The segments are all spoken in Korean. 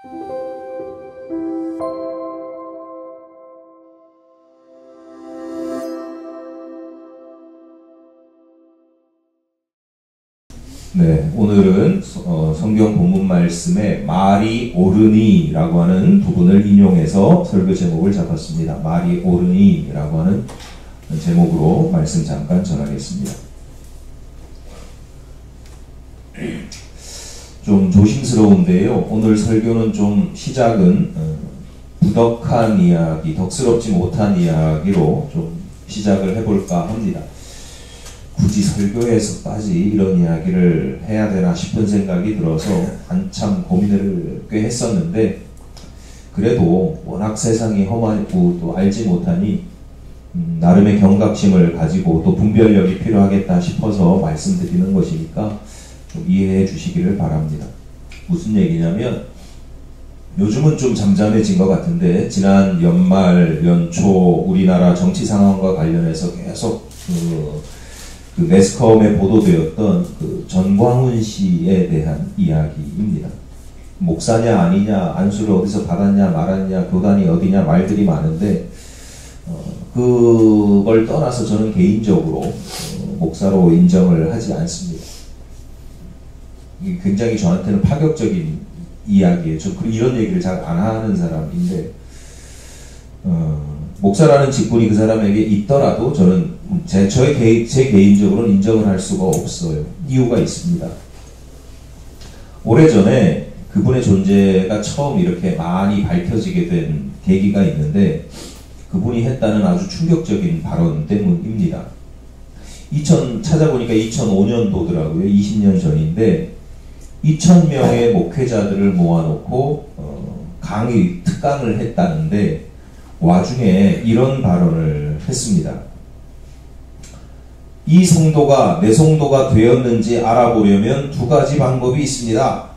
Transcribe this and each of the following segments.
네, 오늘은 성경 본문 말씀에 말이 옳으니라고 하는 부분을 인용해서 설교 제목을 잡았습니다. 말이 옳으니라고 하는 제목으로 말씀 잠깐 전하겠습니다. 좀 조심스러운데요. 오늘 설교는 좀 시작은 부덕한 이야기, 덕스럽지 못한 이야기로 좀 시작을 해볼까 합니다. 굳이 설교에서까지 이런 이야기를 해야 되나 싶은 생각이 들어서 한참 고민을 꽤 했었는데, 그래도 워낙 세상이 험하고 또 알지 못하니 나름의 경각심을 가지고 또 분별력이 필요하겠다 싶어서 말씀드리는 것이니까 좀 이해해 주시기를 바랍니다. 무슨 얘기냐면, 요즘은 좀 잠잠해진 것 같은데 지난 연말 연초 우리나라 정치 상황과 관련해서 계속 그 매스컴에 보도되었던 그 전광훈 씨에 대한 이야기입니다. 목사냐 아니냐, 안수를 어디서 받았냐 말았냐, 교단이 어디냐 말들이 많은데 그걸 떠나서 저는 개인적으로 목사로 인정을 하지 않습니다. 이게 굉장히 저한테는 파격적인 이야기예요. 저 이런 얘기를 잘 안 하는 사람인데, 목사라는 직분이 그 사람에게 있더라도 저는 제 개인적으로는 인정을 할 수가 없어요. 이유가 있습니다. 오래전에 그분의 존재가 처음 이렇게 많이 밝혀지게 된 계기가 있는데, 그분이 했다는 아주 충격적인 발언 때문입니다. 찾아보니까 2005년도더라고요. 20년 전인데 2,000명의 목회자들을 모아놓고 특강을 했다는데, 와중에 이런 발언을 했습니다. 이 성도가 내 성도가 되었는지 알아보려면 두 가지 방법이 있습니다.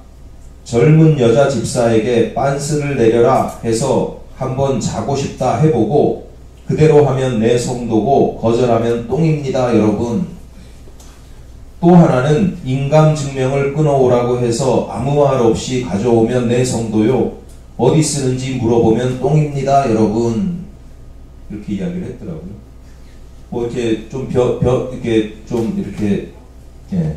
젊은 여자 집사에게 빤스를 내려라 해서 한번 자고 싶다 해보고, 그대로 하면 내 성도고 거절하면 똥입니다, 여러분. 또 하나는 인감 증명을 끊어오라고 해서 아무 말 없이 가져오면 내 성도요, 어디 쓰는지 물어보면 똥입니다, 여러분. 이렇게 이야기를 했더라고요. 뭐 이렇게 좀 예.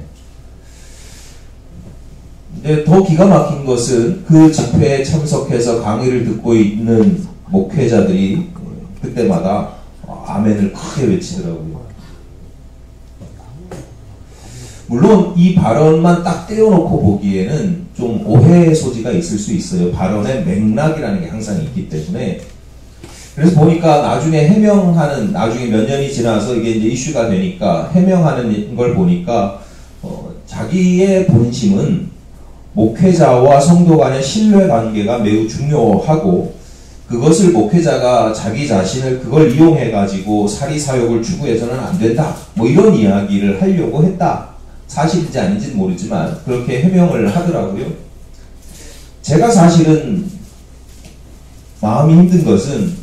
근데 더 기가 막힌 것은 그 집회에 참석해서 강의를 듣고 있는 목회자들이 그때마다 아멘을 크게 외치더라고요. 물론 이 발언만 딱 떼어놓고 보기에는 좀 오해의 소지가 있을 수 있어요. 발언의 맥락이라는 게 항상 있기 때문에. 그래서 보니까 나중에 나중에 몇 년이 지나서 이게 이제 이슈가 되니까 해명하는 걸 보니까 자기의 본심은 목회자와 성도 간의 신뢰 관계가 매우 중요하고, 그것을 목회자가 자기 자신을 그걸 이용해 가지고 사리사욕을 추구해서는 안 된다, 뭐 이런 이야기를 하려고 했다. 사실인지 아닌지는 모르지만 그렇게 해명을 하더라고요. 제가 사실은 마음이 힘든 것은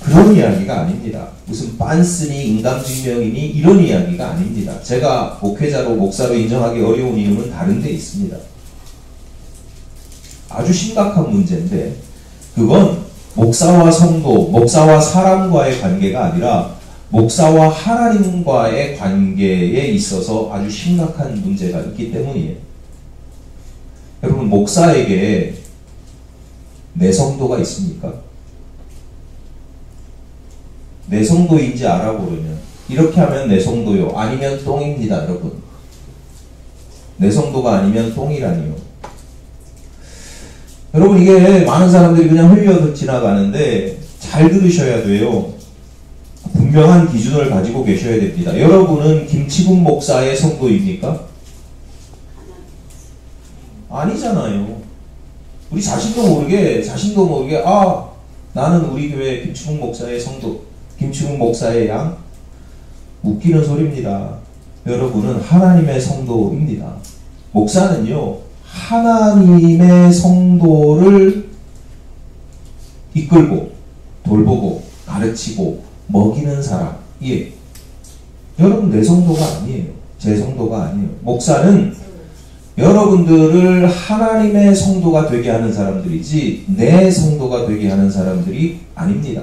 그런 이야기가 아닙니다. 무슨 빤스니 인감증명이니 이런 이야기가 아닙니다. 제가 목회자로 목사로 인정하기 어려운 이유는 다른 데 있습니다. 아주 심각한 문제인데, 그건 목사와 성도, 목사와 사람과의 관계가 아니라 목사와 하나님과의 관계에 있어서 아주 심각한 문제가 있기 때문이에요. 여러분, 목사에게 내 성도가 있습니까? 내 성도인지 알아보려면 이렇게 하면 내 성도요, 아니면 똥입니다, 여러분. 내 성도가 아니면 똥이라니요. 여러분, 이게 많은 사람들이 그냥 흘려 지나가는데 잘 들으셔야 돼요. 분명한 기준을 가지고 계셔야 됩니다. 여러분은 김치국 목사의 성도입니까? 아니잖아요. 우리 자신도 모르게 나는 우리 교회 김치국 목사의 성도, 김치국 목사의 양. 웃기는 소리입니다. 여러분은 하나님의 성도입니다. 목사는요, 하나님의 성도를 이끌고 돌보고 가르치고 먹이는 사람이에요. 여러분, 내 성도가 아니에요. 제 성도가 아니에요. 목사는 여러분들을 하나님의 성도가 되게 하는 사람들이지 내 성도가 되게 하는 사람들이 아닙니다.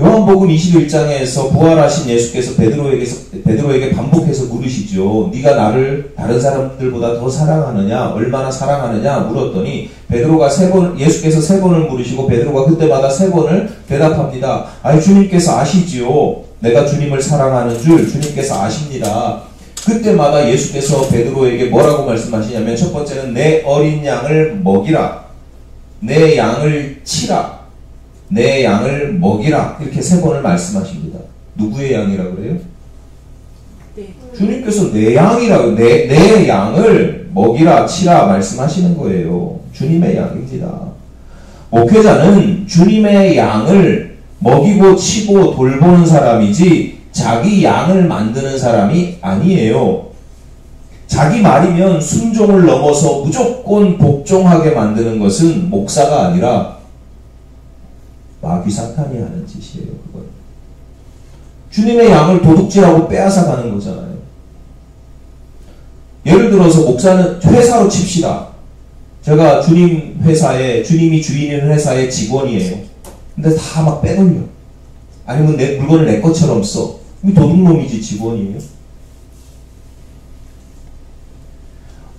요한복음 21장에서 부활하신 예수께서 베드로에게 반복해서 물으시죠. 네가 나를 다른 사람들보다 더 사랑하느냐? 얼마나 사랑하느냐? 물었더니 베드로가 예수께서 3번을 물으시고 베드로가 그때마다 3번을 대답합니다. 아니 주님께서 아시지요. 내가 주님을 사랑하는 줄 주님께서 아십니다. 그때마다 예수께서 베드로에게 뭐라고 말씀하시냐면 첫 번째는 내 어린 양을 먹이라. 내 양을 치라. 내 양을 먹이라. 이렇게 3번을 말씀하십니다. 누구의 양이라고 그래요? 네. 주님께서 내 양이라고 내 양을 먹이라 치라 말씀하시는 거예요. 주님의 양입니다. 목회자는 주님의 양을 먹이고 치고 돌보는 사람이지 자기 양을 만드는 사람이 아니에요. 자기 말이면 순종을 넘어서 무조건 복종하게 만드는 것은 목사가 아니라 마귀 사탄이 하는 짓이에요. 그건 주님의 양을 도둑질하고 빼앗아 가는 거잖아요. 예를 들어서 목사는 회사로 칩시다. 제가 주님 회사에 주님이 주인인 회사의 직원이에요. 근데 다 막 빼돌려. 아니면 내 물건을 내 것처럼 써. 이 도둑놈이지 직원이에요.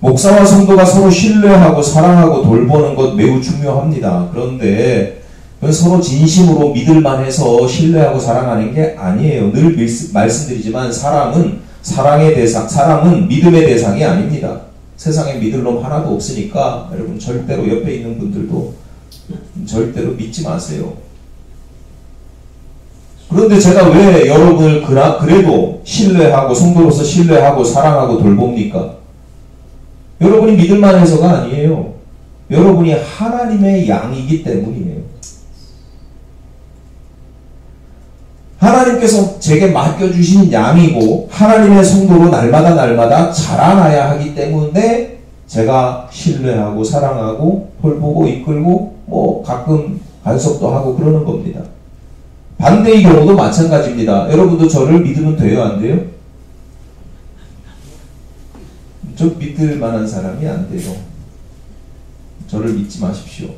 목사와 성도가 서로 신뢰하고 사랑하고 돌보는 것 매우 중요합니다. 그런데 서로 진심으로 믿을만해서 신뢰하고 사랑하는 게 아니에요. 늘 말씀드리지만 사람은 사랑의 대상, 사람은 믿음의 대상이 아닙니다. 세상에 믿을 놈 하나도 없으니까 여러분 절대로 옆에 있는 분들도 절대로 믿지 마세요. 그런데 제가 왜 여러분을 그래도 신뢰하고 성도로서 신뢰하고 사랑하고 돌봅니까? 여러분이 믿을만해서가 아니에요. 여러분이 하나님의 양이기 때문이에요. 하나님께서 제게 맡겨주신 양이고 하나님의 성도로 날마다 자라나야 하기 때문에 제가 신뢰하고 사랑하고 돌보고 이끌고 가끔 간섭도 하고 그러는 겁니다. 반대의 경우도 마찬가지입니다. 여러분도 저를 믿으면 돼요? 안 돼요? 저 믿을 만한 사람이 안 돼요. 저를 믿지 마십시오.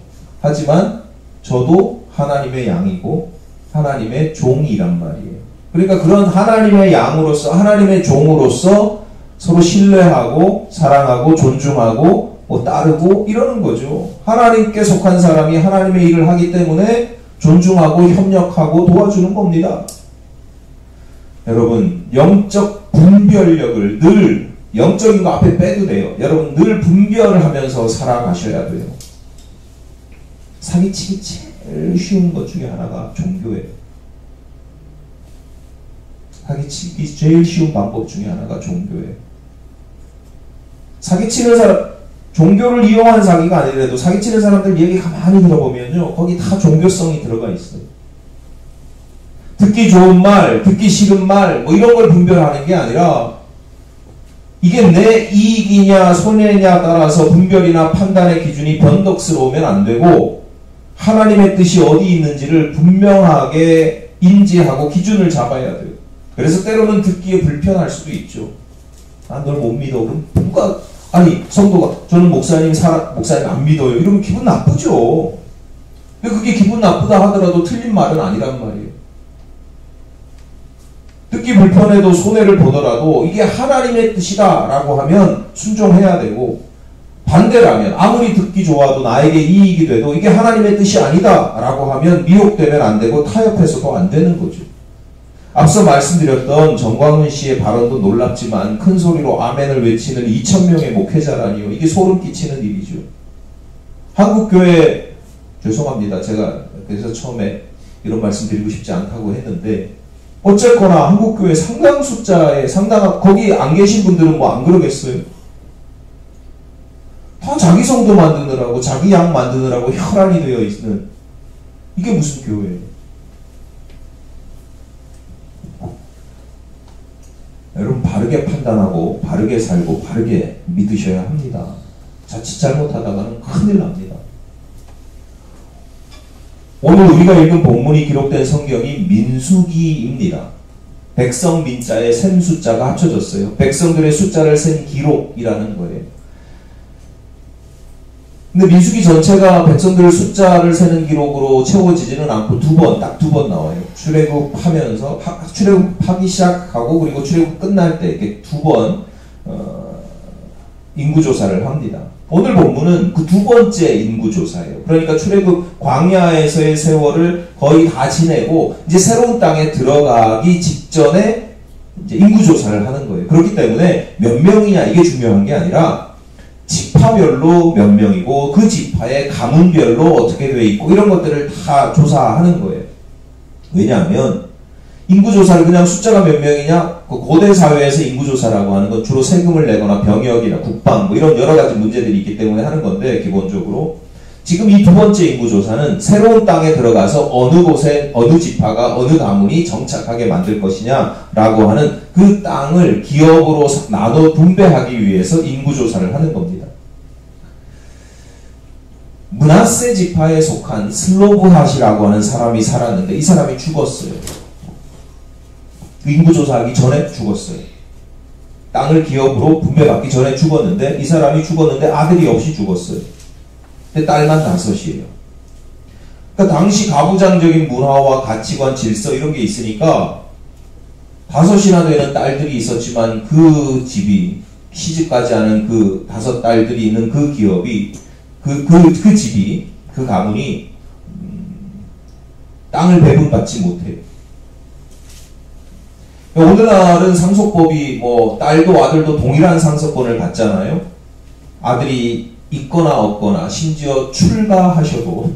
하지만 저도 하나님의 양이고 하나님의 종이란 말이에요. 그러니까 그런 하나님의 양으로서 하나님의 종으로서 서로 신뢰하고 사랑하고 존중하고 따르고 이러는 거죠. 하나님께 속한 사람이 하나님의 일을 하기 때문에 존중하고 협력하고 도와주는 겁니다. 여러분 영적 분별력을 늘 영적인 거 앞에 빼도 돼요. 여러분 늘 분별을 하면서 살아가셔야 돼요. 사기치기 제일 쉬운 것 중에 하나가 종교예요. 사기치기 제일 쉬운 방법 중에 하나가 종교예요. 사기치는 사람, 종교를 이용한 사기가 아니라도 사기치는 사람들 얘기 가만히 들어보면요, 거기 다 종교성이 들어가 있어요. 듣기 좋은 말, 듣기 싫은 말, 이런 걸 분별하는 게 아니라 이게 내 이익이냐 손해냐 따라서 분별이나 판단의 기준이 변덕스러우면 안 되고 하나님의 뜻이 어디 있는지를 분명하게 인지하고 기준을 잡아야 돼요. 그래서 때로는 듣기에 불편할 수도 있죠. 널 못 믿어. 그럼 누가, 성도가, 저는 목사님 안 믿어요. 이러면 기분 나쁘죠. 근데 그게 기분 나쁘다 하더라도 틀린 말은 아니란 말이에요. 듣기 불편해도 손해를 보더라도 이게 하나님의 뜻이다 라고 하면 순종해야 되고, 반대라면 아무리 듣기 좋아도 나에게 이익이 돼도 이게 하나님의 뜻이 아니다 라고 하면 미혹되면 안 되고 타협해서도 안 되는 거죠. 앞서 말씀드렸던 정광훈 씨의 발언도 놀랍지만 큰 소리로 아멘을 외치는 2,000명의 목회자라니요. 이게 소름 끼치는 일이죠. 한국교회, 죄송합니다. 제가 그래서 처음에 이런 말씀 드리고 싶지 않다고 했는데, 어쨌거나 한국교회 상당 숫자에 거기 안 계신 분들은 뭐 안 그러겠어요? 다 자기 성도 만드느라고 자기 양 만드느라고 혈안이 되어 있는, 이게 무슨 교회예요? 여러분 바르게 판단하고 바르게 살고 바르게 믿으셔야 합니다. 자칫 잘못하다가는 큰일 납니다. 오늘 우리가 읽은 본문이 기록된 성경이 민수기입니다. 백성 민자에 셈 숫자가 합쳐졌어요. 백성들의 숫자를 센 기록이라는 거예요. 근데 민수기 전체가 백성들 숫자를 세는 기록으로 채워지지는 않고 딱 두 번 나와요. 출애굽하면서 출애굽하기 시작하고 그리고 출애굽 끝날 때 이렇게 두 번 인구조사를 합니다. 오늘 본문은 그 두 번째 인구조사예요. 그러니까 출애굽 광야에서의 세월을 거의 다 지내고 이제 새로운 땅에 들어가기 직전에 이제 인구조사를 하는 거예요. 그렇기 때문에 몇 명이냐 이게 중요한 게 아니라 지파별로 몇 명이고 그 지파의 가문별로 어떻게 돼 있고 이런 것들을 다 조사하는 거예요. 왜냐하면 인구조사를 그냥 숫자가 몇 명이냐 그 고대 사회에서 인구조사라고 하는 건 주로 세금을 내거나 병역이나 국방 뭐 이런 여러 가지 문제들이 있기 때문에 하는 건데 기본적으로 지금 이 두 번째 인구조사는 새로운 땅에 들어가서 어느 곳에 어느 지파가 어느 가문이 정착하게 만들 것이냐라고 하는 그 땅을 기업으로 나눠 분배하기 위해서 인구조사를 하는 겁니다. 므낫세 지파에 속한 슬로브핫이라고 하는 사람이 살았는데 이 사람이 죽었어요. 인구조사하기 전에 죽었어요. 땅을 기업으로 분배받기 전에 죽었는데 이 사람이 죽었는데 아들이 없이 죽었어요. 근데 딸만 5이에요. 그러니까 당시 가부장적인 문화와 가치관, 질서 이런 게 있으니까 5이나 되는 딸들이 있었지만 그 집이 시집가지 않은 그 5 딸들이 있는 그 기업이 그 집이 그 가문이 땅을 배분받지 못해요. 오늘날은 상속법이 뭐 딸도 아들도 동일한 상속권을 갖잖아요. 아들이 있거나 없거나 심지어 출가하셔도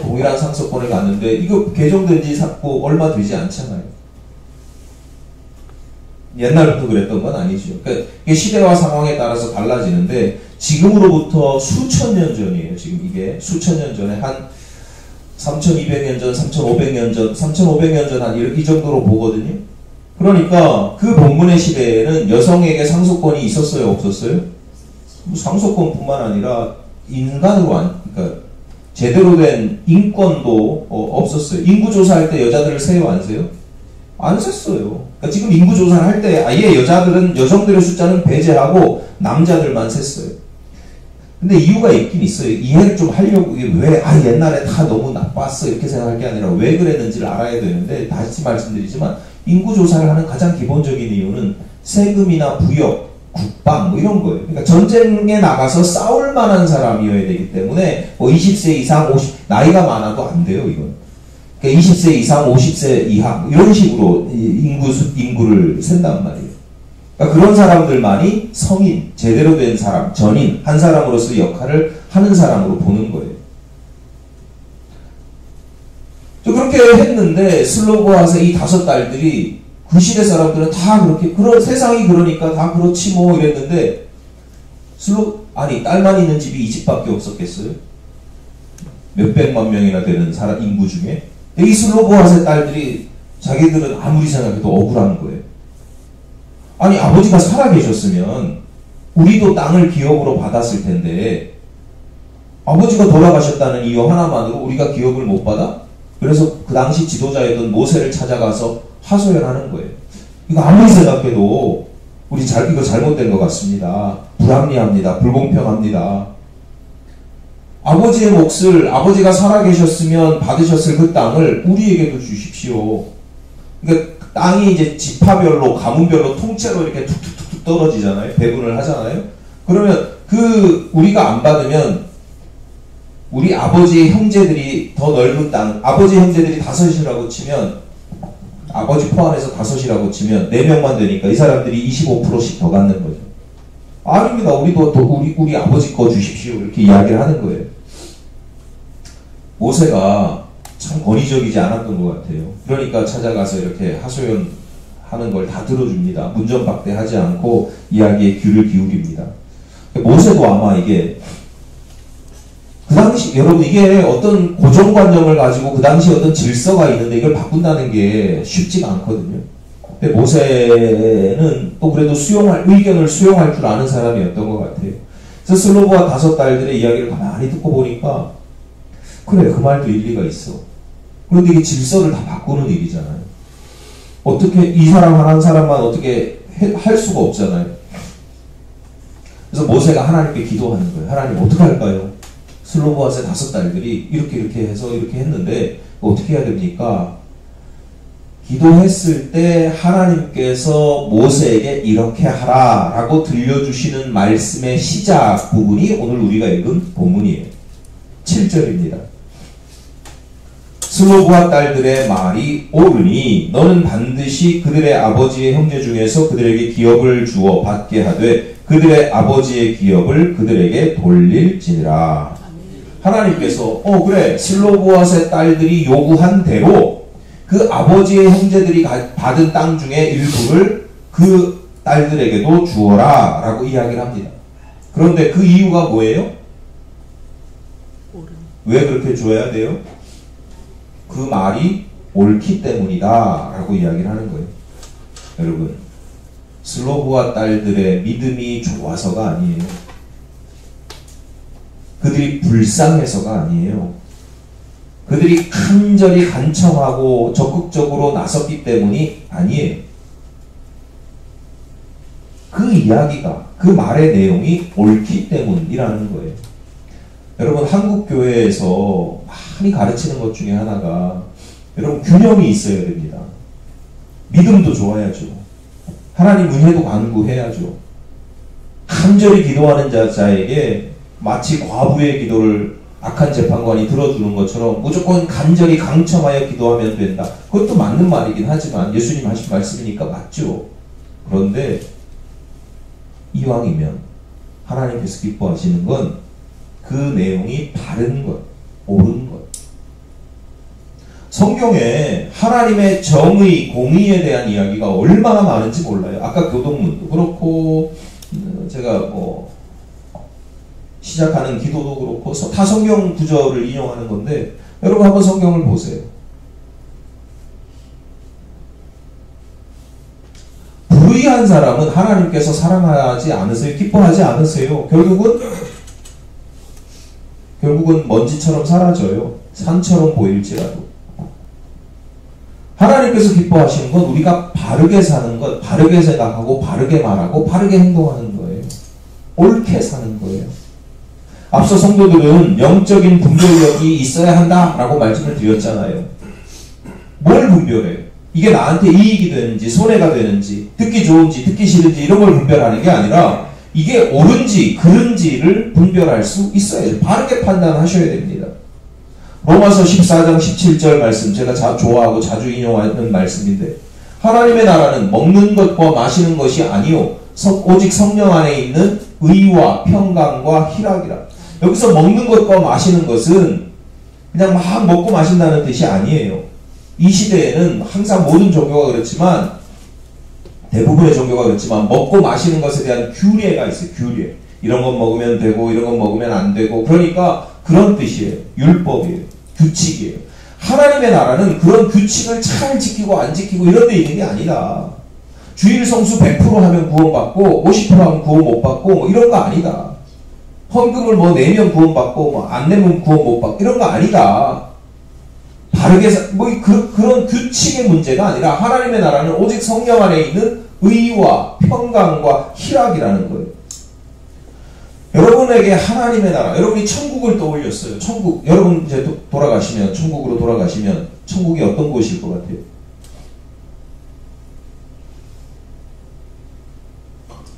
동일한 상속권을 갖는데 이거 개정된 지 얼마 되지 않잖아요. 옛날부터 그랬던 건 아니죠. 그러니까 이게 시대와 상황에 따라서 달라지는데 지금으로부터 수천 년 전이에요. 지금 이게 수천 년 전에 한 3200년 전, 3500년 전, 3500년 전 한 이 정도로 보거든요. 그러니까 그 본문의 시대에는 여성에게 상속권이 있었어요? 없었어요? 상속권뿐만 아니라 인간으로 그러니까 제대로 된 인권도 없었어요. 인구조사할 때 여자들을 세요? 안 세요? 안 셌어요. 그러니까 지금 인구조사를 할 때 아예 여성들의 숫자는 배제하고 남자들만 셌어요. 근데 이유가 있긴 있어요. 이해를 좀 하려고 이게 왜 옛날에 다 너무 나빴어 이렇게 생각할 게 아니라 왜 그랬는지를 알아야 되는데 다시 말씀드리지만 인구조사를 하는 가장 기본적인 이유는 세금이나 부역 국방 뭐 이런 거예요. 그러니까 전쟁에 나가서 싸울 만한 사람이어야 되기 때문에 뭐 20세 이상 50 나이가 많아도 안 돼요 이건. 그러니까 20세 이상 50세 이하 이런 식으로 인구를 센단 말이에요. 그러니까 그런 사람들만이 성인, 제대로 된 사람, 전인, 한 사람으로서 역할을 하는 사람으로 보는 거예요. 그렇게 했는데 슬로브핫의 이 5 딸들이 그 시대 사람들은 다 그렇게 세상이 그러니까 다 그렇지 뭐 이랬는데 딸만 있는 집이 이 집밖에 없었겠어요? 몇백만 명이나 되는 인구 중에 이 슬로브핫의 딸들이 자기들은 아무리 생각해도 억울한 거예요. 아버지가 살아계셨으면 우리도 땅을 기업으로 받았을 텐데 아버지가 돌아가셨다는 이유 하나만으로 우리가 기업을 못 받아? 그래서 그 당시 지도자였던 모세를 찾아가서 하소연하는 거예요. 이거 아무리 생각해도 이거 잘못된 것 같습니다. 불합리합니다. 불공평합니다. 아버지의 몫을 아버지가 살아계셨으면 받으셨을 그 땅을 우리에게도 주십시오. 그러니까 땅이 이제 지파별로 가문별로 통째로 이렇게 툭툭툭 떨어지잖아요. 배분을 하잖아요. 그러면 우리가 안 받으면 우리 아버지의 형제들이 더 넓은 땅, 아버지 형제들이 5이라고 치면 아버지 포함해서 5이라고 치면 4명만 되니까 이 사람들이 25%씩 더 갖는 거죠. 아닙니다. 우리 아버지 거 주십시오. 이렇게 이야기를 하는 거예요. 모세가 참 권위적이지 않았던 것 같아요. 그러니까 찾아가서 이렇게 하소연하는 걸 다 들어줍니다. 문전박대하지 않고 이야기에 귀를 기울입니다. 모세도 아마 이게 그 당시 여러분 이게 어떤 고정관념을 가지고 그 당시 어떤 질서가 있는데 이걸 바꾼다는 게 쉽지가 않거든요. 근데 모세는 또 그래도 의견을 수용할 줄 아는 사람이었던 것 같아요. 그래서 슬로브와 5 딸들의 이야기를 가만히 듣고 보니까 그래 그 말도 일리가 있어. 그런데 이게 질서를 다 바꾸는 일이잖아요. 어떻게 이 사람 한 사람만 어떻게 할 수가 없잖아요. 그래서 모세가 하나님께 기도하는 거예요. 하나님 어떻게 할까요? 슬로보아스의 5딸들이 이렇게 해서 이렇게 했는데 어떻게 해야 됩니까? 기도했을 때 하나님께서 모세에게 이렇게 하라 라고 들려주시는 말씀의 시작 부분이 오늘 우리가 읽은 본문이에요. 7절입니다. 슬로보아 딸들의 말이 옳으니 너는 반드시 그들의 아버지의 형제 중에서 그들에게 기업을 주어 받게 하되 그들의 아버지의 기업을 그들에게 돌릴지니라. 하나님께서 그래 슬로보아스의 딸들이 요구한 대로 그 아버지의 형제들이 받은 땅 중에 일부를 그 딸들에게도 주어라 라고 이야기를 합니다. 그런데 그 이유가 뭐예요? 왜 그렇게 줘야 돼요? 그 말이 옳기 때문이다 라고 이야기를 하는 거예요. 여러분, 슬로보아 딸들의 믿음이 좋아서가 아니에요. 그들이 불쌍해서가 아니에요. 그들이 간절히 간청하고 적극적으로 나섰기 때문이 아니에요. 그 이야기가, 그 말의 내용이 옳기 때문이라는 거예요. 여러분, 한국 교회에서 많이 가르치는 것 중에 하나가 여러분 균형이 있어야 됩니다. 믿음도 좋아야죠. 하나님 은혜도 간구해야죠. 간절히 기도하는 자에게 마치 과부의 기도를 악한 재판관이 들어주는 것처럼 무조건 간절히 강청하여 기도하면 된다. 그것도 맞는 말이긴 하지만 예수님 하신 말씀이니까 맞죠. 그런데 이왕이면 하나님께서 기뻐하시는 건 그 내용이 바른 것, 옳은 것. 성경에 하나님의 정의, 공의에 대한 이야기가 얼마나 많은지 몰라요. 아까 교동문도 그렇고 제가 시작하는 기도도 그렇고 다 성경 구절을 인용하는 건데 여러분 한번 성경을 보세요. 불의한 사람은 하나님께서 사랑하지 않으세요? 기뻐하지 않으세요? 결국은 먼지처럼 사라져요. 산처럼 보일지라도. 하나님께서 기뻐하시는 건 우리가 바르게 사는 것, 바르게 생각하고 바르게 말하고 바르게 행동하는 거예요. 옳게 사는 거예요. 앞서 성도들은 영적인 분별력이 있어야 한다라고 말씀을 드렸잖아요. 뭘 분별해요? 이게 나한테 이익이 되는지 손해가 되는지 듣기 좋은지 듣기 싫은지 이런 걸 분별하는 게 아니라 이게 옳은지 그른지를 분별할 수 있어야죠. 바르게 판단하셔야 됩니다. 로마서 14장 17절 말씀 제가 좋아하고 자주 인용하는 말씀인데 하나님의 나라는 먹는 것과 마시는 것이 아니요 오직 성령 안에 있는 의와 평강과 희락이라. 여기서 먹는 것과 마시는 것은 그냥 막 먹고 마신다는 뜻이 아니에요. 이 시대에는 항상 모든 종교가 그렇지만 대부분의 종교가 그렇지만 먹고 마시는 것에 대한 규례가 있어요. 규례. 이런 건 먹으면 되고 이런 건 먹으면 안 되고 그러니까 그런 뜻이에요. 율법이에요. 규칙이에요. 하나님의 나라는 그런 규칙을 잘 지키고 안 지키고 이런 데 있는 게 아니다. 주일 성수 100% 하면 구원받고 50% 하면 구원 못 받고 이런 거 아니다. 헌금을 내면 구원받고 안 내면 구원 못 받고 이런 거 아니다. 바르게 그런 규칙의 문제가 아니라 하나님의 나라는 오직 성령 안에 있는 의와 평강과 희락이라는 거예요. 여러분에게 하나님의 나라, 여러분이 천국을 떠올렸어요. 천국, 여러분 이제 돌아가시면 천국으로 돌아가시면 천국이 어떤 곳일 것 같아요?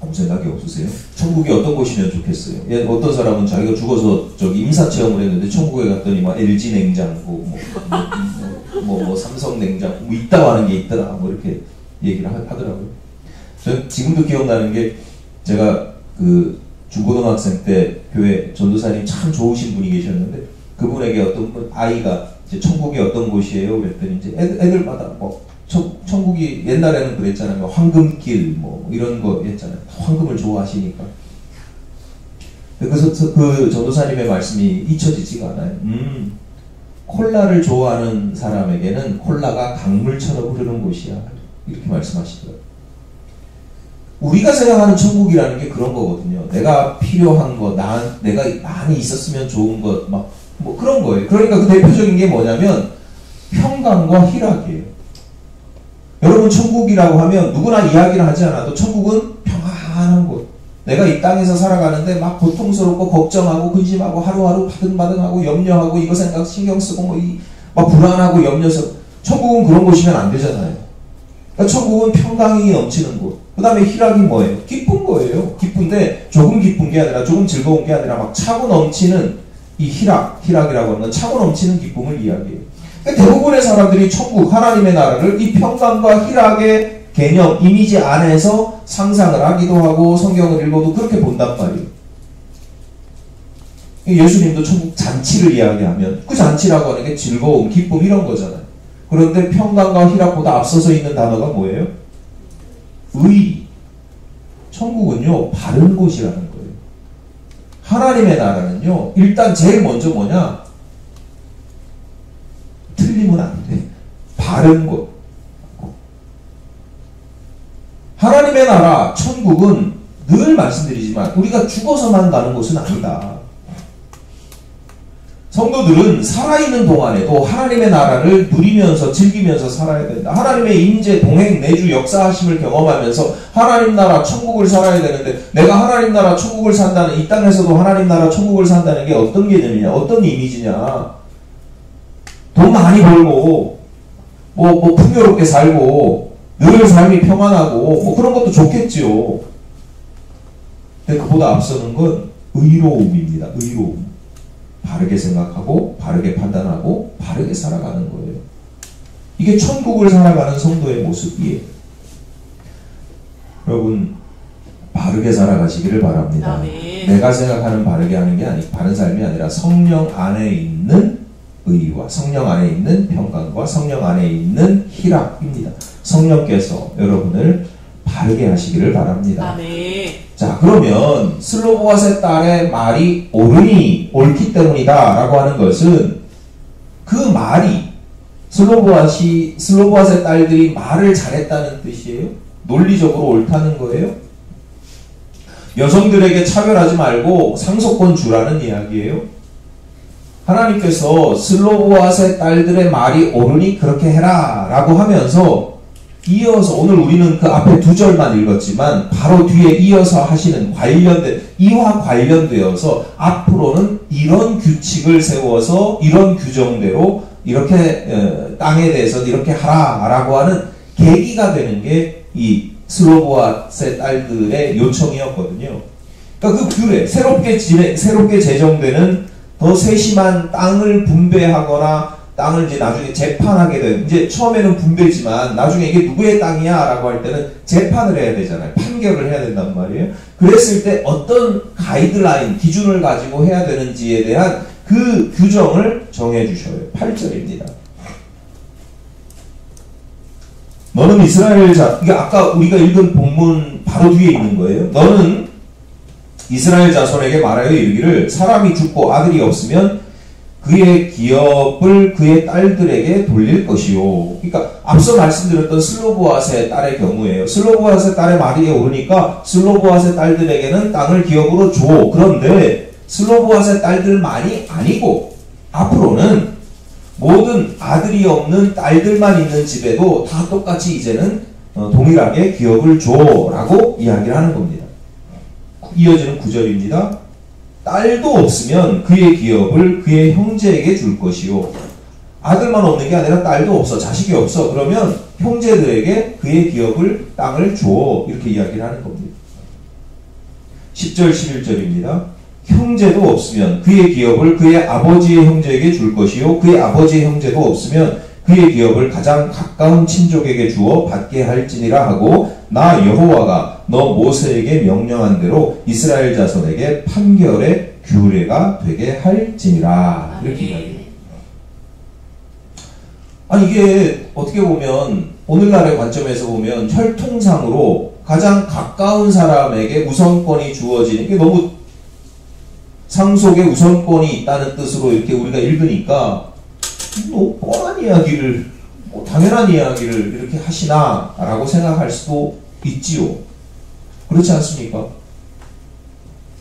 아무 생각이 없으세요? 천국이 어떤 곳이면 좋겠어요? 어떤 사람은 자기가 죽어서 임사체험을 했는데 천국에 갔더니 LG 냉장고, 삼성 냉장고, 있다고 하는 게 있더라. 이렇게 얘기를 하더라고요. 저는 지금도 기억나는 게 제가 중고등학생 때 교회 전도사님 참 좋으신 분이 계셨는데 그분에게 어떤 아이가 이제 천국이 어떤 곳이에요? 그랬더니 이제 애들마다 천국이 옛날에는 그랬잖아요. 황금길 이런 거 했잖아요. 황금을 좋아하시니까. 그래서 그 전도사님의 말씀이 잊혀지지가 않아요. 콜라를 좋아하는 사람에게는 콜라가 강물처럼 흐르는 곳이야. 이렇게 말씀하시더라고요. 우리가 생각하는 천국이라는 게 그런 거거든요. 내가 필요한 거, 내가 많이 있었으면 좋은 것, 그런 거예요. 그러니까 그 대표적인 게 뭐냐면 평강과 희락이에요. 여러분 천국이라고 하면 누구나 이야기를 하지 않아도 천국은 평안한 곳. 내가 이 땅에서 살아가는데 막 고통스럽고 걱정하고 근심하고 하루하루 바등바등하고 염려하고 이거 생각 신경 쓰고 막 불안하고 염려서 천국은 그런 곳이면 안 되잖아요. 그러니까 천국은 평강이 넘치는 곳. 그 다음에 희락이 뭐예요? 기쁜 거예요. 기쁜데 조금 기쁜 게 아니라 조금 즐거운 게 아니라 막 차고 넘치는 이 희락이라고 하는 건 차고 넘치는 기쁨을 이야기해요. 그러니까 대부분의 사람들이 천국 하나님의 나라를 이 평강과 희락의 개념, 이미지 안에서 상상을 하기도 하고 성경을 읽어도 그렇게 본단 말이에요. 예수님도 천국 잔치를 이야기하면 그 잔치라고 하는 게 즐거움, 기쁨 이런 거잖아요. 그런데 평강과 희락보다 앞서서 있는 단어가 뭐예요? 의. 천국은요 바른 곳이라는 거예요. 하나님의 나라는요 일단 제일 먼저 뭐냐? 틀리면 안 돼. 바른 곳. 하나님의 나라, 천국은 늘 말씀드리지만 우리가 죽어서만 가는 곳은 아니다. 성도들은 살아있는 동안에도 하나님의 나라를 누리면서 즐기면서 살아야 된다. 하나님의 임재, 동행, 내주, 역사하심을 경험하면서 하나님 나라, 천국을 살아야 되는데 내가 하나님 나라, 천국을 산다는 이 땅에서도 하나님 나라, 천국을 산다는 게 어떤 개념이냐? 어떤 이미지냐? 돈 많이 벌고 뭐 풍요롭게 살고 늘 삶이 평안하고 그런 것도 좋겠지요. 근데 그보다 앞서는 건 의로움입니다. 의로움. 바르게 생각하고 바르게 판단하고 바르게 살아가는 거예요. 이게 천국을 살아가는 성도의 모습이에요. 여러분 바르게 살아가시기를 바랍니다. 아멘. 내가 생각하는 바르게 하는 게 바른 삶이 아니라 성령 안에 있는 의와 성령 안에 있는 평강과 성령 안에 있는 희락입니다. 성령께서 여러분을 바르게 하시기를 바랍니다. 아멘. 자, 그러면 슬로보아스의 딸의 말이 옳기 때문이다 라고 하는 것은 그 말이 슬로보아스의 딸들이 말을 잘했다는 뜻이에요? 논리적으로 옳다는 거예요? 여성들에게 차별하지 말고 상속권 주라는 이야기예요? 하나님께서 슬로보아스의 딸들의 말이 옳으니 그렇게 해라 라고 하면서 이어서 오늘 우리는 그 앞에 두 절만 읽었지만 바로 뒤에 이어서 하시는 이와 관련되어서 앞으로는 이런 규칙을 세워서 이런 규정대로 이렇게 땅에 대해서 이렇게 하라 라고 하는 계기가 되는 게 이 슬로보아스의 딸들의 요청이었거든요. 그러니까 그 규례, 새롭게 제정되는 더 세심한 땅을 분배하거나 땅을 이제 나중에 재판하게 돼요. 이제 처음에는 분배지만 나중에 이게 누구의 땅이야 라고 할 때는 재판을 해야 되잖아요. 판결을 해야 된단 말이에요. 그랬을 때 어떤 가이드라인, 기준을 가지고 해야 되는지에 대한 그 규정을 정해 주셔요. 8절입니다. 너는 이스라엘 이게 아까 우리가 읽은 본문 바로 뒤에 있는 거예요. 너는 이스라엘 자손에게 말하여 이르기를 사람이 죽고 아들이 없으면 그의 기업을 그의 딸들에게 돌릴 것이요. 그러니까 앞서 말씀드렸던 슬로보아스의 딸의 경우에요. 슬로보아스의 딸의 말이 오르니까 슬로보아스의 딸들에게는 땅을 기업으로 줘. 그런데 슬로보아스의 딸들만이 아니고 앞으로는 모든 아들이 없는 딸들만 있는 집에도 다 똑같이 이제는 동일하게 기업을 줘라고 이야기를 하는 겁니다. 이어지는 9절입니다. 딸도 없으면 그의 기업을 그의 형제에게 줄 것이요. 아들만 없는 게 아니라 딸도 없어, 자식이 없어. 그러면 형제들에게 그의 기업을, 땅을 줘. 이렇게 이야기를 하는 겁니다. 10절, 11절입니다. 형제도 없으면 그의 기업을 그의 아버지의 형제에게 줄 것이요. 그의 아버지의 형제도 없으면 그의 기업을 가장 가까운 친족에게 주어 받게 할지니라 하고 나 여호와가 너 모세에게 명령한 대로 이스라엘 자손에게 판결의 규례가 되게 할지니라. 이렇게 이야기해요. 아니 이게 어떻게 보면 오늘날의 관점에서 보면 혈통상으로 가장 가까운 사람에게 우선권이 주어지는 게 너무 상속에 우선권이 있다는 뜻으로 이렇게 우리가 읽으니까 뭐 뻔한 이야기를, 뭐 당연한 이야기를 이렇게 하시나 라고 생각할 수도 있지요. 그렇지 않습니까?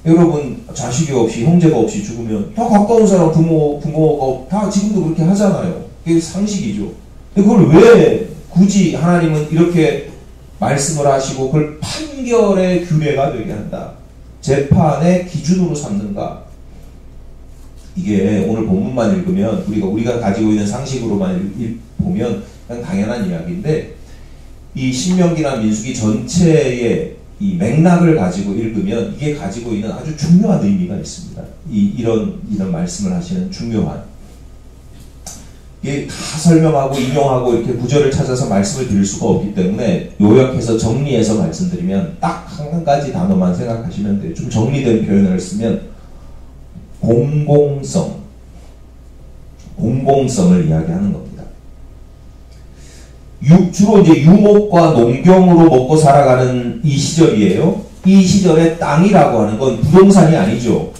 여러분 자식이 없이 형제가 없이 죽으면 다 가까운 사람 부모가 다 지금도 그렇게 하잖아요. 그게 상식이죠. 근데 그걸 왜 굳이 하나님은 이렇게 말씀을 하시고 그걸 판결의 규례가 되게 한다. 재판의 기준으로 삼는가? 이게 오늘 본문만 읽으면 우리가 가지고 있는 상식으로만 보면 그냥 당연한 이야기인데, 이 신명기나 민수기 전체의 이 맥락을 가지고 읽으면 이게 가지고 있는 아주 중요한 의미가 있습니다. 이런 말씀을 하시는 중요한, 이게 다 설명하고 인용하고 이렇게 구절을 찾아서 말씀을 드릴 수가 없기 때문에 요약해서 정리해서 말씀드리면 딱 한 가지 단어만 생각하시면 돼요. 좀 정리된 표현을 쓰면 공공성을 이야기하는 겁니다. 주로 이제 유목과 농경으로 먹고 살아가는 이 시절이에요. 이 시절에 땅이라고 하는 건 부동산이 아니죠.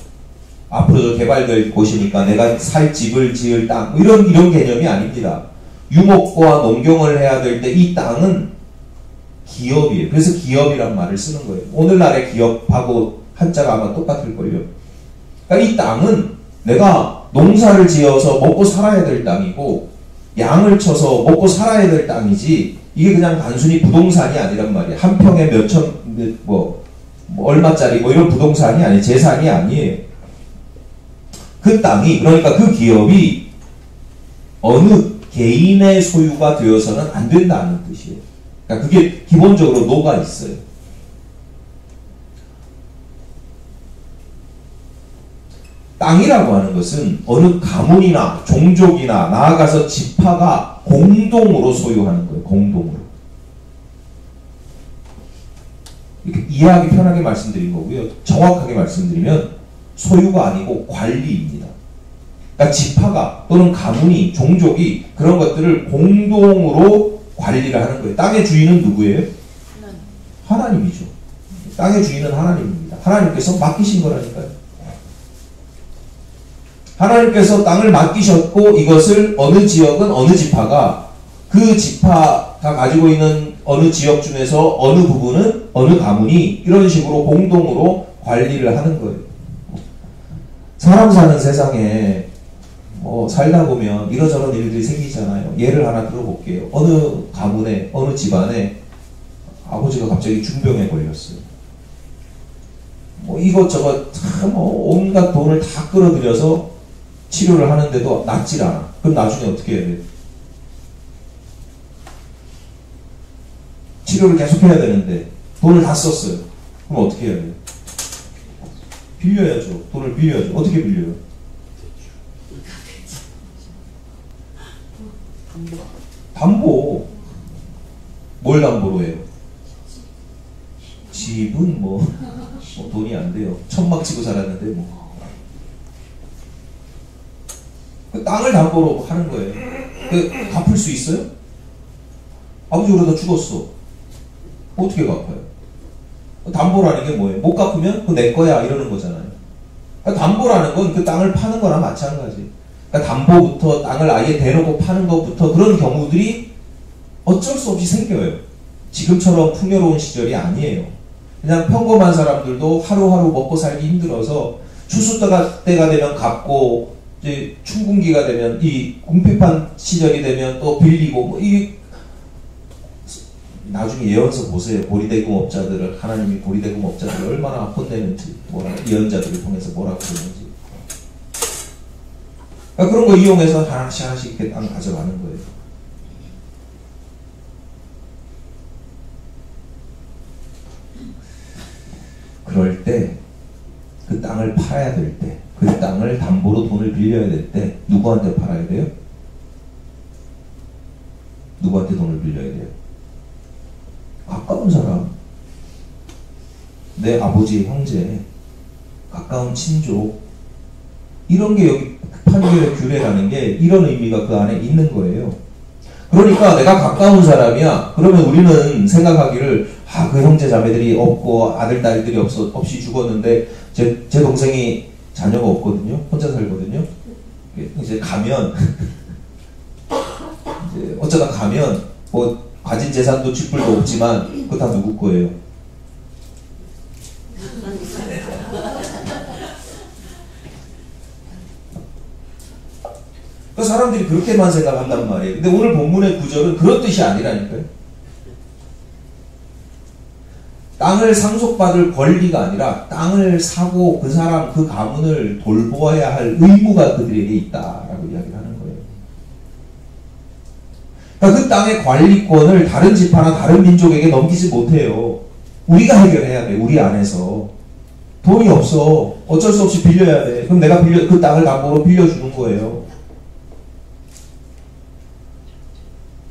앞으로 개발될 곳이니까 내가 살 집을 지을 땅, 이런 개념이 아닙니다. 유목과 농경을 해야 될 때 이 땅은 기업이에요. 그래서 기업이란 말을 쓰는 거예요. 오늘날의 기업하고 한자가 아마 똑같을걸요. 그러니까 이 땅은 내가 농사를 지어서 먹고 살아야 될 땅이고, 양을 쳐서 먹고 살아야 될 땅이지, 이게 그냥 단순히 부동산이 아니란 말이에요. 한 평에 몇천, 얼마짜리 이런 부동산이 아니에요. 재산이 아니에요. 그 땅이, 그러니까 그 기업이 어느 개인의 소유가 되어서는 안 된다는 뜻이에요. 그러니까 그게 기본적으로 녹아 있어요. 땅이라고 하는 것은 어느 가문이나 종족이나 나아가서 지파가 공동으로 소유하는 거예요. 공동으로. 이렇게 이해하기 편하게 말씀드린 거고요. 정확하게 말씀드리면 소유가 아니고 관리입니다. 그러니까 지파가 또는 가문이, 종족이 그런 것들을 공동으로 관리를 하는 거예요. 땅의 주인은 누구예요? 하나님이죠. 땅의 주인은 하나님입니다. 하나님께서 맡기신 거라니까요. 하나님께서 땅을 맡기셨고, 이것을 어느 지역은 어느 지파가, 그 지파가 가지고 있는 어느 지역 중에서 어느 부분은 어느 가문이 이런 식으로 공동으로 관리를 하는 거예요. 사람 사는 세상에 살다 보면 이러저런 일들이 생기잖아요. 예를 하나 들어볼게요. 어느 가문에, 어느 집안에 아버지가 갑자기 중병에 걸렸어요. 이것저것 참 온갖 돈을 다 끌어들여서 치료를 하는데도 낫질 않아. 그럼 나중에 어떻게 해야 돼요? 치료를 계속 해야 되는데 돈을 다 썼어요. 그럼 어떻게 해야 돼요? 빌려야죠. 돈을 빌려야죠. 어떻게 빌려요? 담보. 뭘 담보로 해요? 집은 돈이 안 돼요. 천막 치고 살았는데 그 땅을 담보로 하는 거예요. 갚을 수 있어요? 아버지 그러다 죽었어. 어떻게 갚아요? 담보라는 게 뭐예요? 못 갚으면 그거 내 거야 이러는 거잖아요. 그러니까 담보라는 건 그 땅을 파는 거나 마찬가지. 그러니까 담보부터 땅을 아예 대놓고 파는 것부터 그런 경우들이 어쩔 수 없이 생겨요. 지금처럼 풍요로운 시절이 아니에요. 그냥 평범한 사람들도 하루하루 먹고 살기 힘들어서 추수 때가 되면 갚고, 이제 춘궁기가 되면, 이 궁핍한 시절이 되면 또 빌리고, 나중에 예언서 보세요. 보리대금업자들을, 하나님이 보리대금업자들을 얼마나 혼내는지, 예언자들을 통해서 뭐라고 그러는지. 그러니까 그런 거 이용해서 하나씩 이렇게 땅 가져가는 거예요. 그럴 때, 그 땅을 팔아야 될 때, 그 땅을 담보로 돈을 빌려야 될 때, 누구한테 팔아야 돼요? 누구한테 돈을 빌려야 돼요? 가까운 사람, 내 아버지, 형제, 가까운 친족, 이런 게 여기 판결의 규례라는 게 이런 의미가 그 안에 있는 거예요. 그러니까 내가 가까운 사람이야. 그러면 우리는 생각하기를 그 형제 자매들이 없고 아들 딸들이 없이 죽었는데 제 동생이 자녀가 없거든요. 혼자 살거든요. 이제 가면 이제 어쩌다 가면 가진 재산도 쥐뿔도 없지만 그거 다 누구 거예요? 그 사람들이 그렇게만 생각한단 말이에요. 근데 오늘 본문의 구절은 그런 뜻이 아니라니까요. 땅을 상속받을 권리가 아니라 땅을 사고 그 사람, 그 가문을 돌보아야 할 의무가 그들에게 있다라고 이야기를 하는 거예요. 그러니까 그 땅의 관리권을 다른 지파나 다른 민족에게 넘기지 못해요. 우리가 해결해야 돼. 우리 안에서. 돈이 없어. 어쩔 수 없이 빌려야 돼. 그럼 내가 그 땅을 담보로 빌려주는 거예요.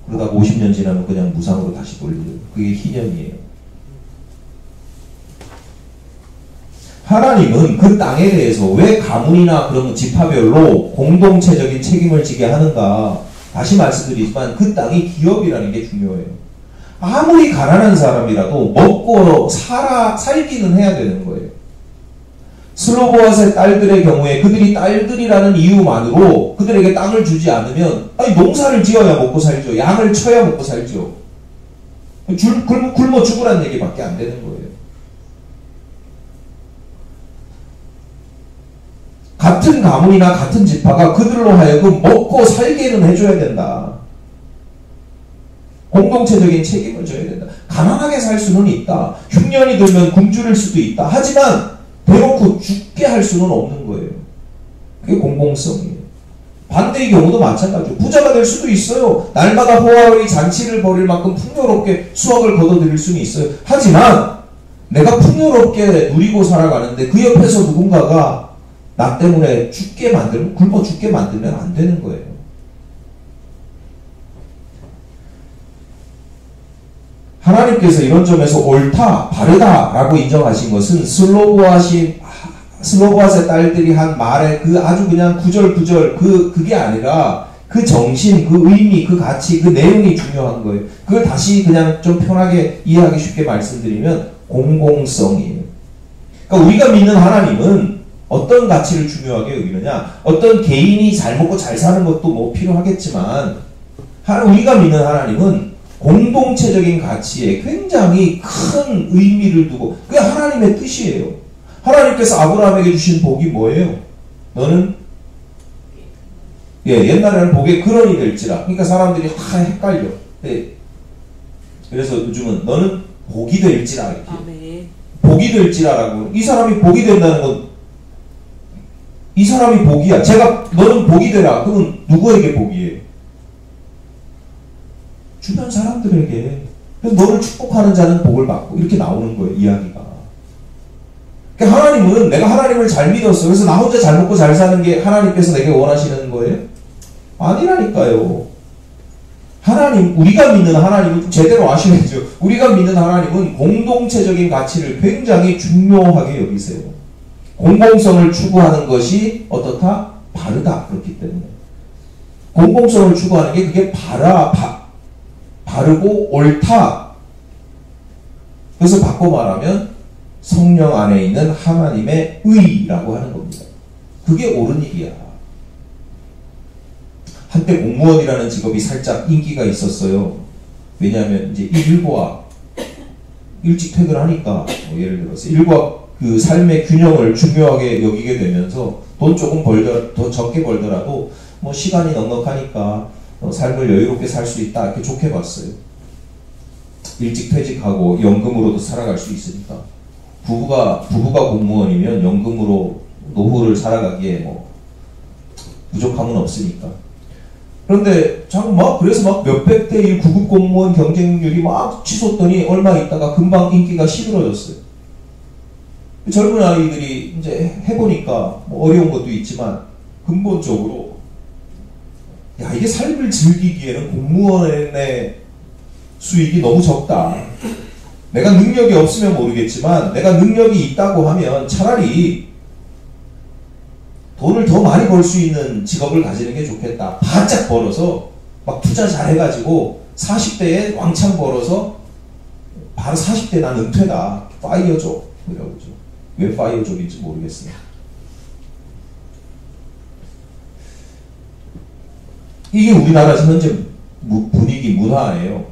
그러다가 50년 지나면 그냥 무상으로 다시 돌려요. 그게 희년이에요. 하나님은 그 땅에 대해서 왜 가문이나 그런 지파별로 공동체적인 책임을 지게 하는가? 다시 말씀드리지만 그 땅이 기업이라는 게 중요해요. 아무리 가난한 사람이라도 먹고 살기는 해야 되는 거예요. 슬로보아스의 딸들의 경우에 그들이 딸들이라는 이유만으로 그들에게 땅을 주지 않으면 아니 농사를 지어야 먹고 살죠. 양을 쳐야 먹고 살죠. 굶어 죽으라는 얘기밖에 안 되는 거예요. 같은 가문이나 같은 지파가 그들로 하여금 먹고 살게는 해줘야 된다. 공동체적인 책임을 져야 된다. 가난하게 살 수는 있다. 흉년이 들면 굶주릴 수도 있다. 하지만 대놓고 죽게 할 수는 없는 거예요. 그게 공공성이에요. 반대의 경우도 마찬가지죠. 부자가 될 수도 있어요. 날마다 호화로이 잔치를 벌일 만큼 풍요롭게 수확을 거둬들일 수는 있어요. 하지만 내가 풍요롭게 누리고 살아가는데 그 옆에서 누군가가 나 때문에 죽게 만들면, 굶어 죽게 만들면 안 되는 거예요. 하나님께서 이런 점에서 옳다, 바르다라고 인정하신 것은 슬로보아스의 딸들이 한 말의 그 아주 그냥 구절구절 그게 아니라 그 정신, 그 의미, 그 가치, 그 내용이 중요한 거예요. 그걸 다시 그냥 좀 편하게 이해하기 쉽게 말씀드리면 공공성이에요. 그러니까 우리가 믿는 하나님은 어떤 가치를 중요하게 여기느냐? 어떤 개인이 잘 먹고 잘 사는 것도 뭐 필요하겠지만 우리가 믿는 하나님은 공동체적인 가치에 굉장히 큰 의미를 두고 그게 하나님의 뜻이에요. 하나님께서 아브라함에게 주신 복이 뭐예요? 너는 옛날에는 복의 근원이 될지라. 그러니까 사람들이 헷갈려. 그래서 요즘은 너는 복이 될지라 이렇게. 아멘. 복이 될지라라고. 이 사람이 복이 된다는 건 이 사람이 복이야. 너는 복이 되라. 그러면 누구에게 복이에요? 주변 사람들에게. 너를 축복하는 자는 복을 받고 이렇게 나오는 거예요. 이야기가. 그러니까 하나님은 내가 하나님을 잘 믿었어. 그래서 나 혼자 잘 먹고 잘 사는 게 하나님께서 내게 원하시는 거예요? 아니라니까요. 우리가 믿는 하나님은 제대로 아셔야죠. 우리가 믿는 하나님은 공동체적인 가치를 굉장히 중요하게 여기세요. 공공성을 추구하는 것이 어떻다? 바르다. 그렇기 때문에. 공공성을 추구하는 게 그게 바르고 옳다. 그래서 바꿔 말하면 성령 안에 있는 하나님의 의라고 하는 겁니다. 그게 옳은 일이야. 한때 공무원이라는 직업이 살짝 인기가 있었어요. 왜냐하면 이제 일과 일찍 퇴근하니까 예를 들어서 일과 그 삶의 균형을 중요하게 여기게 되면서 돈 조금 더 적게 벌더라도 뭐 시간이 넉넉하니까 삶을 여유롭게 살 수 있다 이렇게 좋게 봤어요. 일찍 퇴직하고 연금으로도 살아갈 수 있으니까 부부가 공무원이면 연금으로 노후를 살아가기에 뭐 부족함은 없으니까. 그런데 그래서 막 몇백 대 1 구급 공무원 경쟁률이 막 치솟더니 얼마 있다가 금방 인기가 시들어졌어요. 젊은 아이들이 이제 해보니까 뭐 어려운 것도 있지만 근본적으로 이게 삶을 즐기기에는 공무원의 수익이 너무 적다. 내가 능력이 없으면 모르겠지만 내가 능력이 있다고 하면 차라리 돈을 더 많이 벌 수 있는 직업을 가지는 게 좋겠다. 바짝 벌어서 막 투자 잘 해가지고 40대에 왕창 벌어서 바로 40대 난 은퇴다. 파이어족 이라고 그러죠. 왜 파이어족인지 모르겠어요. 이게 우리나라 현재 분위기, 문화예요.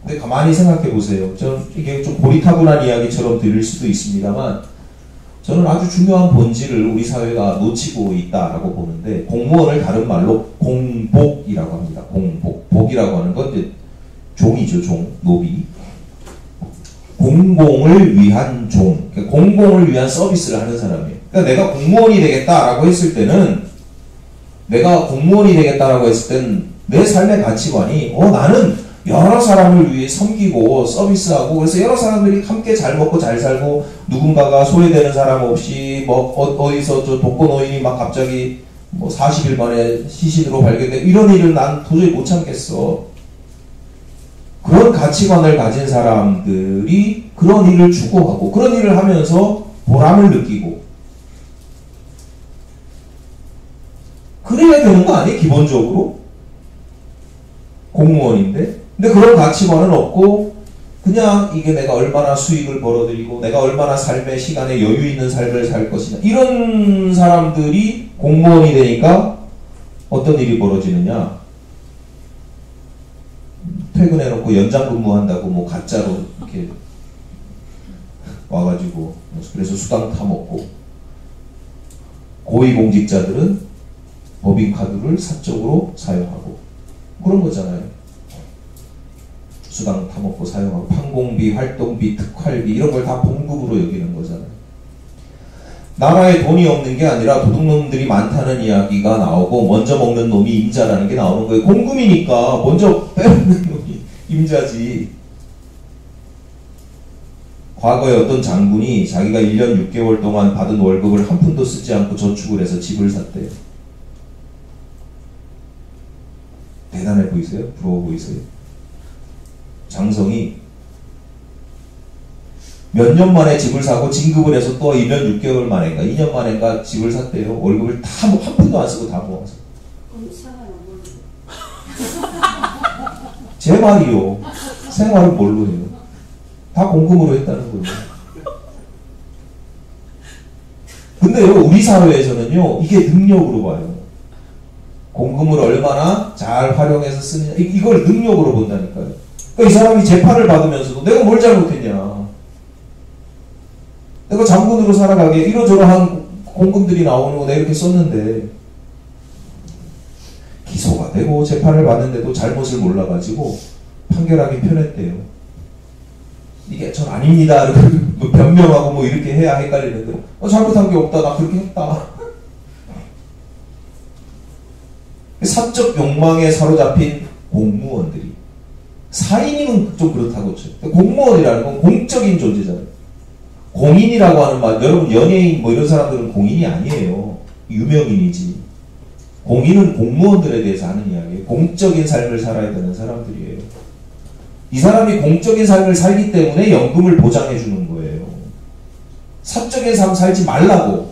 근데 가만히 생각해 보세요. 이게 좀 고리타분한 이야기처럼 들릴 수도 있습니다만 저는 아주 중요한 본질을 우리 사회가 놓치고 있다라고 보는데 공무원을 다른 말로 공복이라고 합니다. 공복. 복이라고 하는 건 이제 종이죠. 노비. 공공을 위한 종, 그러니까 공공을 위한 서비스를 하는 사람이에요. 그러니까 내가 공무원이 되겠다라고 했을 때는 내 삶의 가치관이 나는 여러 사람을 위해 섬기고 서비스하고, 그래서 여러 사람들이 함께 잘 먹고 잘 살고, 누군가가 소외되는 사람 없이 어디서 저 독거노인이 막 갑자기 40일 만에 시신으로 발견돼, 이런 일을 난 도저히 못 참겠어. 그런 가치관을 가진 사람들이 그런 일을 추구하고, 그런 일을 하면서 보람을 느끼고, 그래야 되는 거 아니에요? 기본적으로 공무원인데. 근데 그런 가치관은 없고, 그냥 이게 내가 얼마나 수익을 벌어들이고 내가 얼마나 삶의 시간에 여유 있는 삶을 살 것이냐, 이런 사람들이 공무원이 되니까 어떤 일이 벌어지느냐, 퇴근해놓고 연장 근무한다고 가짜로 이렇게 와가지고, 그래서 수당 타먹고, 고위공직자들은 법인카드를 사적으로 사용하고 그런 거잖아요. 수당 타먹고 사용하고, 판공비, 활동비, 특활비, 이런 걸 다 봉급으로 여기는 거잖아요. 나라에 돈이 없는 게 아니라 도둑놈들이 많다는 이야기가 나오고, 먼저 먹는 놈이 임자라는 게 나오는 거예요. 공금이니까 먼저 빼먹는 놈이 임자지. 과거에 어떤 장군이 자기가 1년 6개월 동안 받은 월급을 한 푼도 쓰지 않고 저축을 해서 집을 샀대요. 대단해 보이세요? 부러워 보이세요? 장성이 몇 년 만에 집을 사고 진급을 해서 또 1년 6개월 만인가 2년 만인가 집을 샀대요. 월급을 다 한 푼도 안 쓰고 다 모아서. 제 말이요. 생활은 뭘로 해요? 다 공금으로 했다는 거예요. 근데요, 우리 사회에서는요, 이게 능력으로 봐요. 공금을 얼마나 잘 활용해서 쓰느냐, 이걸 능력으로 본다니까요. 그러니까 이 사람이 재판을 받으면서도 내가 뭘 잘못했냐, 내가 장군으로 살아가기에 이러저러한 공금들이 나오는 거 내가 이렇게 썼는데, 기소가 되고 재판을 받는데도 잘못을 몰라가지고 판결하기 편했대요. 이게 전 아닙니다 이렇게 변명하고 이렇게 해야 헷갈리는데, 잘못한 게 없다, 나 그렇게 했다. 사적 욕망에 사로잡힌 공무원들이, 사인이면 좀 그렇다고 쳐요. 공무원이라는 건 공적인 존재잖아요. 공인이라고 하는 말, 여러분 연예인 이런 사람들은 공인이 아니에요. 유명인이지. 공인은 공무원들에 대해서 하는 이야기예요. 공적인 삶을 살아야 되는 사람들이에요. 이 사람이 공적인 삶을 살기 때문에 연금을 보장해 주는 거예요. 사적인 삶 살지 말라고.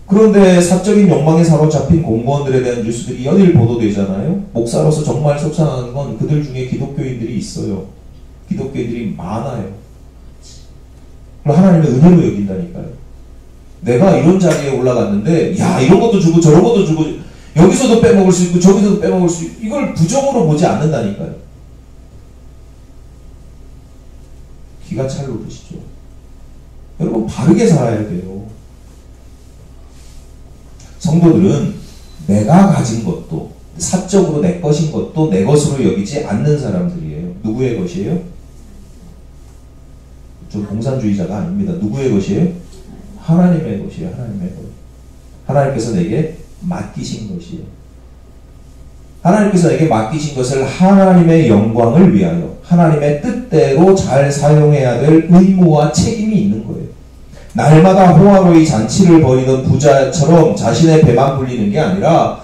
그런데 사적인 욕망에 사로잡힌 공무원들에 대한 뉴스들이 연일 보도되잖아요. 목사로서 정말 속상한 건 그들 중에 기독교인들이 있어요. 기독교인들이 많아요. 그럼 하나님의 은혜로 여긴다니까요. 내가 이런 자리에 올라갔는데, 야, 이런 것도 주고 저런 것도 주고, 여기서도 빼먹을 수 있고 저기서도 빼먹을 수 있고, 이걸 부정으로 보지 않는다니까요. 기가 찰로 드시죠. 여러분, 바르게 살아야 돼요. 성도들은 내가 가진 것도, 사적으로 내 것인 것도 내 것으로 여기지 않는 사람들이에요. 누구의 것이에요? 좀 공산주의자가 아닙니다. 누구의 것이에요? 하나님의 것이에요. 하나님의 것. 하나님께서 내게 맡기신 것이에요. 하나님께서 내게 맡기신 것을 하나님의 영광을 위하여 하나님의 뜻대로 잘 사용해야 될 의무와 책임이 있는 거예요. 날마다 호화로이 잔치를 벌이던 부자처럼 자신의 배만 불리는 게 아니라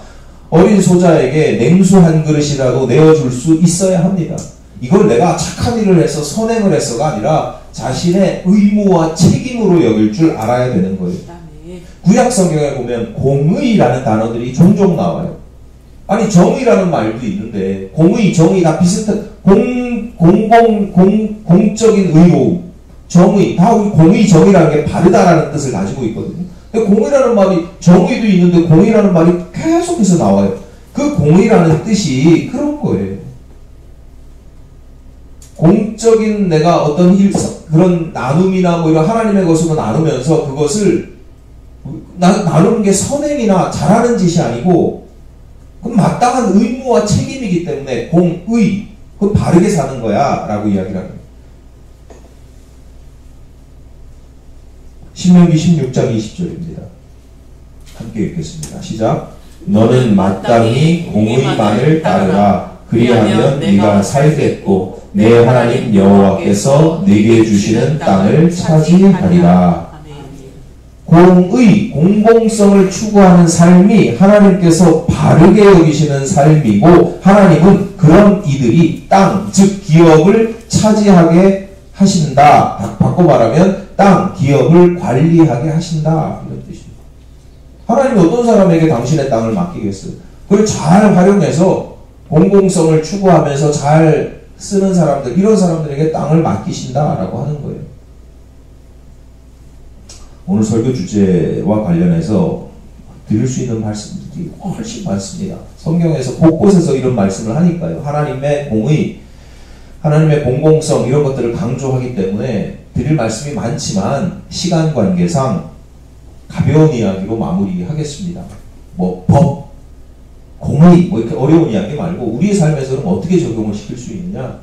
어린 소자에게 냉수 한 그릇이라도 내어줄 수 있어야 합니다. 이걸 내가 착한 일을 해서 선행을 해서가 아니라 자신의 의무와 책임으로 여길 줄 알아야 되는 거예요. 구약 성경에 보면 공의라는 단어들이 종종 나와요. 아니, 정의라는 말도 있는데 공의, 정의 다 비슷한, 공적인 의로움, 정의, 다 우리 공의, 정의라는 게 바르다라는 뜻을 가지고 있거든요. 근데 공의라는 말이, 정의도 있는데 공의라는 말이 계속해서 나와요. 그 공의라는 뜻이 그런 거예요. 공적인 내가 어떤 그런 나눔이나 이런 하나님의 것으로 나누면서 그것을 나누는 게 선행이나 잘하는 짓이 아니고 그럼 마땅한 의무와 책임이기 때문에 공의, 그건 바르게 사는 거야 라고 이야기를 합니다. 신명기 16장 20절입니다. 함께 읽겠습니다. 시작. 너는 마땅히 공의만을 따르라. 그리하면 네가 살겠고 내 하나님 여호와께서 네게 주시는 땅을 차지하리라. 공의, 공공성을 추구하는 삶이 하나님께서 바르게 여기시는 삶이고, 하나님은 그런 이들이 땅, 즉 기업을 차지하게 하신다. 바꿔 말하면 땅, 기업을 관리하게 하신다. 이런 뜻입니다. 하나님이 어떤 사람에게 당신의 땅을 맡기겠어요? 그걸 잘 활용해서 공공성을 추구하면서 잘 쓰는 사람들, 이런 사람들에게 땅을 맡기신다라고 하는 거예요. 오늘 설교 주제와 관련해서 드릴 수 있는 말씀들이 훨씬 많습니다. 성경에서 곳곳에서 이런 말씀을 하니까요. 하나님의 공의, 하나님의 공공성 이런 것들을 강조하기 때문에 드릴 말씀이 많지만 시간 관계상 가벼운 이야기로 마무리하겠습니다. 뭐 법, 공의 뭐 이렇게 어려운 이야기 말고 우리의 삶에서는 어떻게 적용을 시킬 수 있느냐,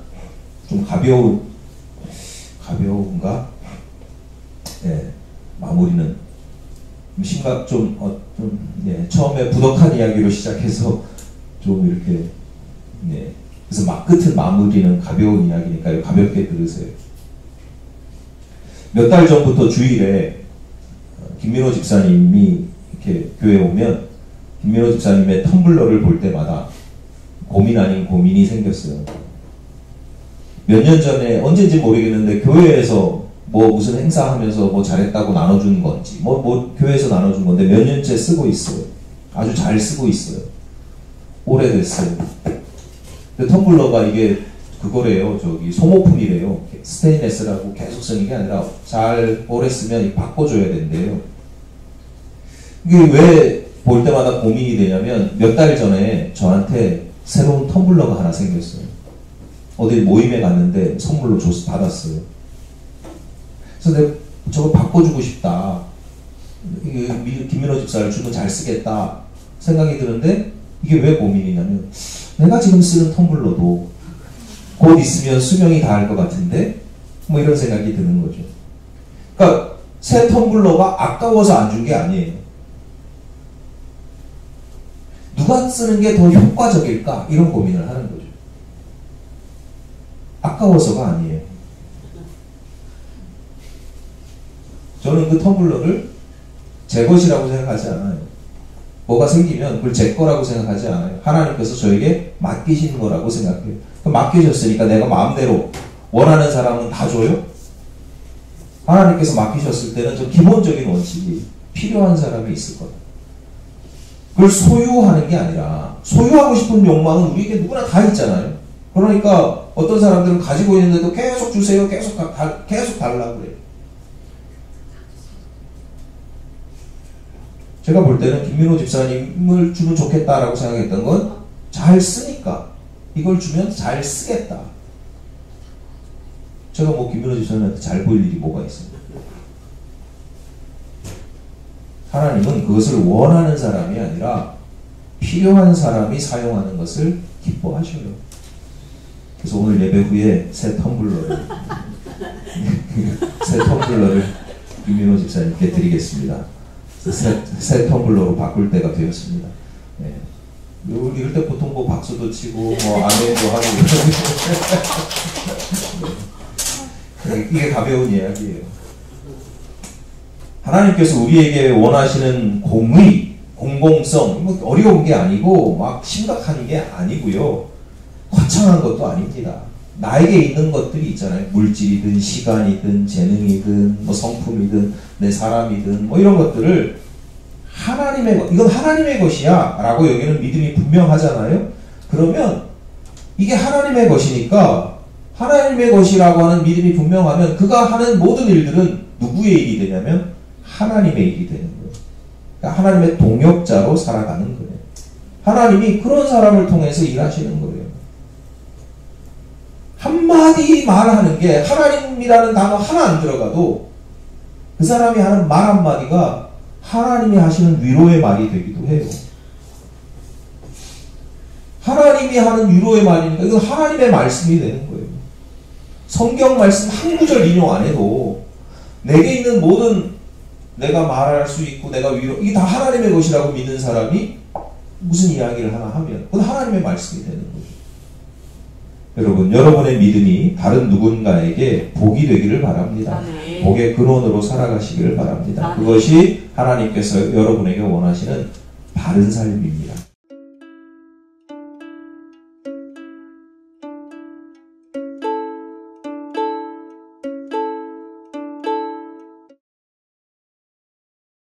좀 가벼운가? 네, 마무리는 처음에 부덕한 이야기로 시작해서 좀 이렇게 그래서 막 끝은 마무리는 가벼운 이야기니까요. 가볍게 들으세요. 몇 달 전부터 주일에 김민호 집사님이 이렇게 교회에 오면 김민호 집사님의 텀블러를 볼 때마다 고민 아닌 고민이 생겼어요. 몇 년 전에 언제인지 모르겠는데 교회에서 뭐 무슨 행사하면서 뭐 잘했다고 나눠준 건지 뭐 교회에서 나눠준 건데 몇 년째 쓰고 있어요. 아주 잘 쓰고 있어요. 오래됐어요. 근데 텀블러가 이게 그거래요. 저기 소모품이래요. 스테인레스라고 계속 쓰는 게 아니라 잘 오래 쓰면 바꿔줘야 된대요. 이게 왜 볼 때마다 고민이 되냐면 몇 달 전에 저한테 새로운 텀블러가 하나 생겼어요. 어디 모임에 갔는데 선물로 받았어요. 그래서 내가 저거 바꿔주고 싶다. 김민호 집사를 주면 잘 쓰겠다 생각이 드는데 이게 왜 고민이냐면 내가 지금 쓰는 텀블러도 곧 있으면 수명이 다할 것 같은데 뭐 이런 생각이 드는 거죠. 그러니까 새 텀블러가 아까워서 안 준 게 아니에요. 누가 쓰는 게 더 효과적일까? 이런 고민을 하는 거죠. 아까워서가 아니에요. 저는 그 텀블러를 제 것이라고 생각하지 않아요. 뭐가 생기면 그걸 제 거라고 생각하지 않아요. 하나님께서 저에게 맡기신 거라고 생각해요. 그럼 맡기셨으니까 내가 마음대로 원하는 사람은 다 줘요? 하나님께서 맡기셨을 때는 좀 기본적인 원칙이 필요한 사람이 있을 거다. 그걸 소유하는 게 아니라 소유하고 싶은 욕망은 우리에게 누구나 다 있잖아요. 그러니까 어떤 사람들은 가지고 있는데도 계속 주세요. 계속 달라고 그래요. 제가 볼 때는 김민호 집사님을 주면 좋겠다라고 생각했던 건 잘 쓰니까 이걸 주면 잘 쓰겠다. 제가 뭐 김민호 집사님한테 잘 보일 일이 뭐가 있어요. 하나님은 그것을 원하는 사람이 아니라 필요한 사람이 사용하는 것을 기뻐하셔요. 그래서 오늘 예배 후에 새 텀블러를 김민호 집사님께 드리겠습니다. 새 텀블러로 바꿀 때가 되었습니다. 네. 이럴 때 보통 뭐 박수도 치고 뭐 아멘도 하고 이게 가벼운 이야기예요. 하나님께서 우리에게 원하시는 공의, 공공성, 뭐 어려운 게 아니고 막 심각한 게 아니고요. 거창한 것도 아닙니다. 나에게 있는 것들이 있잖아요. 물질이든 시간이든 재능이든 뭐 성품이든 내 사람이든 뭐 이런 것들을 이건 하나님의 것이야 라고 여기는 믿음이 분명하잖아요. 그러면 이게 하나님의 것이니까 하나님의 것이라고 하는 믿음이 분명하면 그가 하는 모든 일들은 누구의 일이 되냐면 하나님의 일이 되는 거예요. 그러니까 하나님의 동역자로 살아가는 거예요. 하나님이 그런 사람을 통해서 일하시는 거예요. 한마디 말하는 게 하나님이라는 단어 하나 안 들어가도 그 사람이 하는 말 한마디가 하나님이 하시는 위로의 말이 되기도 해요. 하나님이 하는 위로의 말이니까 이건 하나님의 말씀이 되는 거예요. 성경 말씀 한 구절 인용 안 해도 내게 있는 모든 내가 말할 수 있고 내가 위로 이게 다 하나님의 것이라고 믿는 사람이 무슨 이야기를 하나 하면 그건 하나님의 말씀이 되는 거죠. 여러분, 여러분의 믿음이 다른 누군가에게 복이 되기를 바랍니다. 아멘. 복의 근원으로 살아가시기를 바랍니다. 아멘. 그것이 하나님께서 여러분에게 원하시는 바른 삶입니다.